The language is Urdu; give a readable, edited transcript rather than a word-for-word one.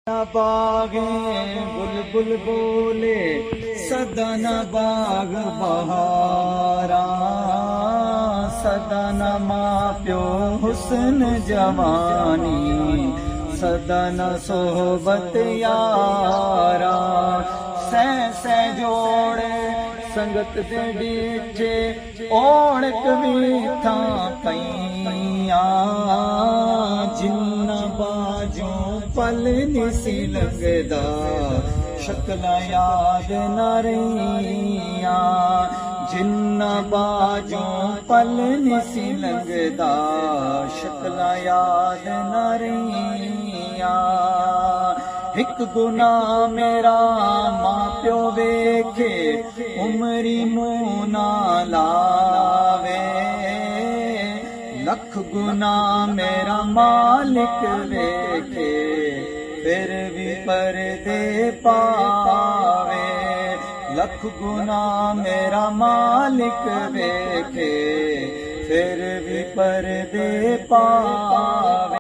باغیں بلبل بولے سدن باغ بہارا، سدن ماں پیو حسن جوانی، سدن صحبت یارا، سہ جوڑے سنگت دے ڈیچے اوڑک بھی تھاں پئیاں، جن باجوں پل نسی لگدا شکل یاد نہ رہیاں، جن باجوں پل نسی لگدا شکل یاد نہ رہیاں، ایک گناہ میرا ماں پیو ویکھے عمری منہ نہ لاوے، لکھ گناہ میرا مالک ویکھے پھر بھی پردے پاوے، لکھ گناہ میرا مالک ویکھے پھر بھی پردے پاوے۔